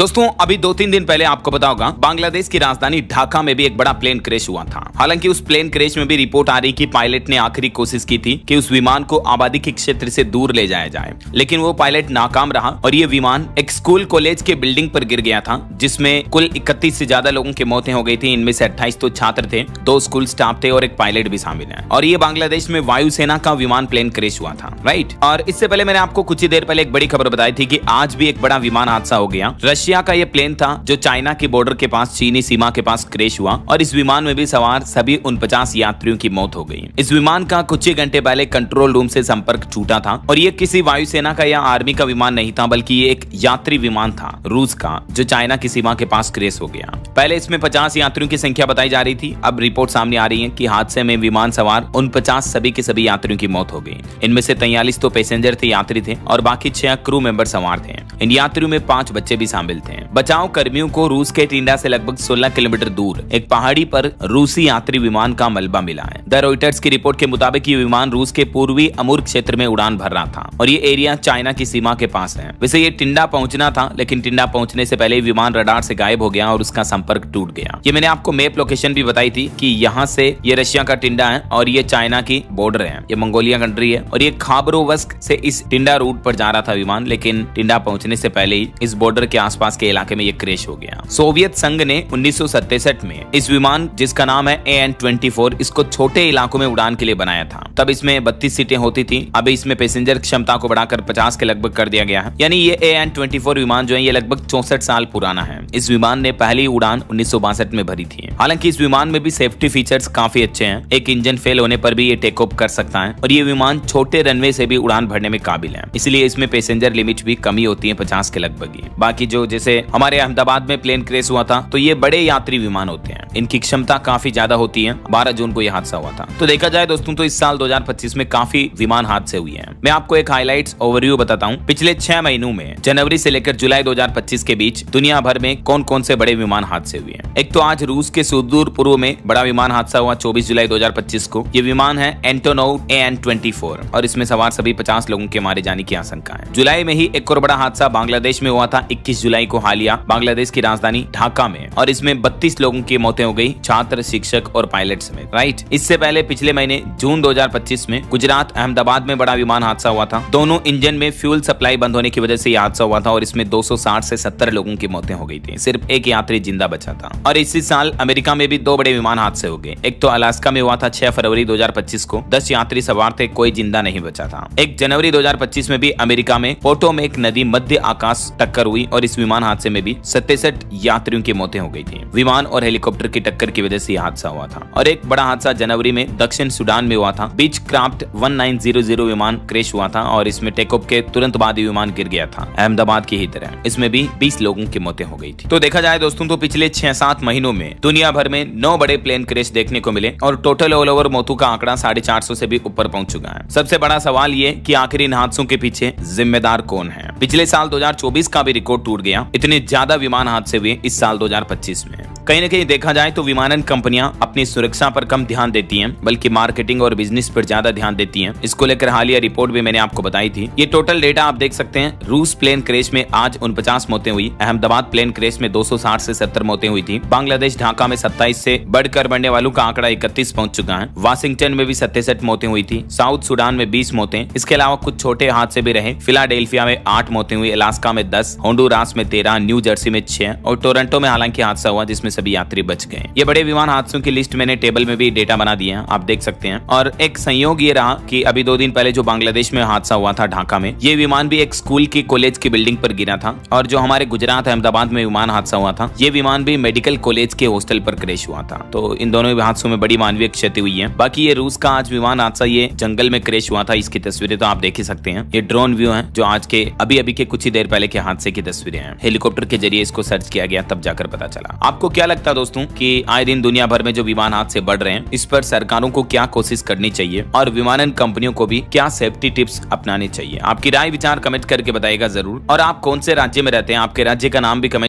दोस्तों अभी 2-3 दिन पहले आपको पता होगा बांग्लादेश की राजधानी ढाका में भी एक बड़ा प्लेन क्रैश हुआ था। हालांकि उस प्लेन क्रैश में भी रिपोर्ट आ रही कि पायलट ने आखिरी कोशिश की थी कि उस विमान को आबादी के क्षेत्र से दूर ले जाया जाए, लेकिन वो पायलट नाकाम रहा और ये विमान एक स्कूल कॉलेज के बिल्डिंग पर गिर गया था, जिसमें कुल 31 से ज्यादा लोगों की मौतें हो गई थी। इनमें से 28 तो छात्र थे, 2 स्कूल स्टाफ थे और एक पायलट भी शामिल है। और ये बांग्लादेश में वायुसेना का विमान प्लेन क्रैश हुआ था, राइट। और इससे पहले मैंने आपको कुछ ही देर पहले एक बड़ी खबर बताई थी कि आज भी एक बड़ा विमान हादसा हो गया। रशिया का ये प्लेन था जो चाइना की बॉर्डर के पास चीनी सीमा के पास क्रैश हुआ और इस विमान में भी सवार सभी 49 यात्रियों की मौत हो गई। इस विमान का कुछ ही घंटे पहले कंट्रोल रूम से संपर्क टूटा था और ये किसी वायुसेना का या आर्मी का विमान नहीं था, बल्कि ये एक यात्री विमान था रूस का, जो चाइना की सीमा के पास क्रैश हो गया। पहले इसमें 50 यात्रियों की संख्या बताई जा रही थी। अब रिपोर्ट सामने आ रही है कि हादसे में विमान सवार 49 सभी के सभी यात्रियों की मौत हो गई। इनमें से 43 तो पैसेंजर थे, यात्री थे, और बाकी 6 क्रू मेंबर सवार थे। इन यात्रियों में 5 बच्चे भी शामिल थे। बचाव कर्मियों को रूस के टिंडा से लगभग 16 किलोमीटर दूर एक पहाड़ी पर रूसी यात्री विमान का मलबा मिला है। द रॉयटर्स की रिपोर्ट के मुताबिक ये विमान रूस के पूर्वी अमूर क्षेत्र में उड़ान भर रहा था और ये एरिया चाइना की सीमा के पास है। वैसे ये टिंडा पहुंचना था, लेकिन टिंडा पहुंचने से पहले विमान रडार से गायब हो गया और उसका संपर्क टूट गया। ये मैंने आपको मैप लोकेशन भी बताई थी कि यहाँ से ये रशिया का टिंडा है और ये चाइना की बॉर्डर है, ये मंगोलिया कंट्री है और ये खाबरोवस्क से इस टिंडा रूट पर जा रहा था विमान, लेकिन टिंडा पहुंचने से पहले ही इस बॉर्डर के आसपास के इलाके में ये क्रैश हो गया। सोवियत संघ ने 1967 में इस विमान, जिसका नाम है AN-24, इसको छोटे इलाकों में उड़ान के लिए बनाया था। तब इसमें 32 सीटें होती थी। अब इसमें पैसेंजर क्षमता को बढ़ाकर 50 के लगभग कर दिया गया है। यानी ये AN-24 विमान जो है ये लगभग 64 साल पुराना है। इस विमान ने पहली उड़ान 1962 में भरी थी। हालांकि इस विमान में भी सेफ्टी फीचर्स काफी अच्छे हैं। एक इंजन फेल होने पर भी ये टेक ऑफ कर सकता है और ये विमान छोटे रनवे से भी उड़ान भरने में काबिल है। इसलिए इसमें पैसेंजर लिमिट भी कमी होती है 50 के लगभग ही। बाकी जो जैसे हमारे अहमदाबाद में प्लेन क्रैश हुआ था, तो ये बड़े यात्री विमान होते हैं, इनकी क्षमता काफी ज्यादा होती है। 12 जून को यह हादसा हुआ था। तो देखा जाए दोस्तों तो इस साल 2025 में काफी विमान हादसे हुए हैं। मैं आपको एक हाइलाइट्स ओवरव्यू बताता हूँ। पिछले 6 महीनों में जनवरी से लेकर जुलाई 2025 के बीच दुनिया भर में कौन कौन से बड़े विमान हादसे हुए हैं। एक तो आज रूस के सुदूर पूर्व में बड़ा विमान हादसा हुआ 24 जुलाई 2025 को। ये विमान है एंटोनोव AN-24 और इसमें सवार सभी 50 लोगों के मारे जाने की आशंका है। जुलाई में ही एक और बड़ा हादसा बांग्लादेश में हुआ था 21 जुलाई को हालिया बांग्लादेश की राजधानी ढाका में, और इसमें 32 लोगों की मौतें हो गई, छात्र, शिक्षक और पायलट समेत, राइट। इससे पहले पिछले महीने जून 2025 में गुजरात अहमदाबाद में बड़ा विमान हादसा हुआ था। दोनों इंजन में फ्यूल सप्लाई बंद होने की वजह से यह हादसा हुआ था और इसमें 260 से 70 लोगों की मौतें हो गई थी। सिर्फ एक यात्री जिंदा बचा था। और इसी साल अमेरिका में भी 2 बड़े विमान हादसे हो गए। एक तो अलास्का में हुआ था 6 फरवरी 2025 को, 10 यात्री सवार थे, कोई जिंदा नहीं बचा था। एक जनवरी 2025 में भी अमेरिका में पोटोमेक नदी मध्य आकाश टक्कर हुई और इस विमान हादसे में भी 67 यात्रियों की मौतें हो गई थी। विमान और हेलीकॉप्टर की टक्कर की वजह से यह हादसा हुआ था। और एक बड़ा हादसा जनवरी में दक्षिण सूडान में हुआ था। बीच क्राफ्ट 1900 विमान क्रैश हुआ था और इसमें टेक ऑफ के तुरंत बाद ही विमान गिर गया था, अहमदाबाद की ही तरह। इसमें भी 20 लोगों की मौतें हो गई थी। तो देखा जाए दोस्तों तो पिछले 6-7 महीनों में दुनिया भर में 9 बड़े प्लेन क्रैश देखने को मिले और टोटल ऑल ओवर मौतों का आंकड़ा 450 से भी ऊपर पहुंच चुका है। सबसे बड़ा सवाल ये कि आखिर इन हादसों के पीछे जिम्मेदार कौन है। पिछले साल 2024 का भी रिकॉर्ड टूट गया। इतने ज्यादा विमान हादसे हुए इस साल 2025 में। कहीं न कहीं देखा जाए तो विमानन कंपनियां अपनी सुरक्षा पर कम ध्यान देती हैं, बल्कि मार्केटिंग और बिजनेस पर ज्यादा ध्यान देती हैं। इसको लेकर हालिया रिपोर्ट भी मैंने आपको बताई थी। ये टोटल डेटा आप देख सकते हैं। रूस प्लेन क्रैश में आज 49 मौतें हुई। अहमदाबाद प्लेन क्रैश में 260 से 70 मौतें हुई थी। बांग्लादेश ढाका में 27 से बढ़कर बढ़ने वालों का आंकड़ा 31 पहुंच चुका है। वाशिंगटन में भी 67 मौतें हुई थी। साउथ सूडान में 20 मौतें। इसके अलावा कुछ छोटे हादसे भी रहे। फिलाडेल्फिया में 8 मौतें हुई, अलास्का में 10, होंडुरास में 13, न्यू जर्सी में 6 और टोरंटो में हालांकि हादसा हुआ जिसमें सभी यात्री बच गए। ये बड़े विमान हादसों की लिस्ट मैंने टेबल में भी डेटा बना दिए हैं, आप देख सकते हैं। और एक संयोग ये रहा कि अभी 2 दिन पहले जो बांग्लादेश में हादसा हुआ था ढाका में, ये विमान भी एक स्कूल की कॉलेज की बिल्डिंग पर गिरा था। और जो हमारे गुजरात अहमदाबाद में विमान हादसा हुआ था, ये विमान भी मेडिकल कॉलेज के हॉस्टल पर क्रैश हुआ था। तो इन दोनों हादसों में बड़ी मानवीय क्षति हुई है। बाकी ये रूस का आज विमान हादसा ये जंगल में क्रैश हुआ था, इसकी तस्वीरें तो आप देख ही सकते हैं। ये ड्रोन व्यू है जो आज के अभी के कुछ ही देर पहले के हादसे की तस्वीरें हैं। हेलीकॉप्टर के जरिए इसको सर्च किया गया, तब जाकर पता चला। आपको क्या लगता है दोस्तों कि आए दिन दुनिया भर में जो विमान हादसे बढ़ रहे हैं, इस पर सरकारों को क्या कोशिश करनी चाहिए और विमानन कंपनियों को भी क्या सेफ्टी टिप्स अपनाने चाहिए? आपकी राय विचार कमेंट करके बताइएगा जरूर। और आप कौन से राज्य में रहते हैं, आपके राज्य का नाम भी कमेंट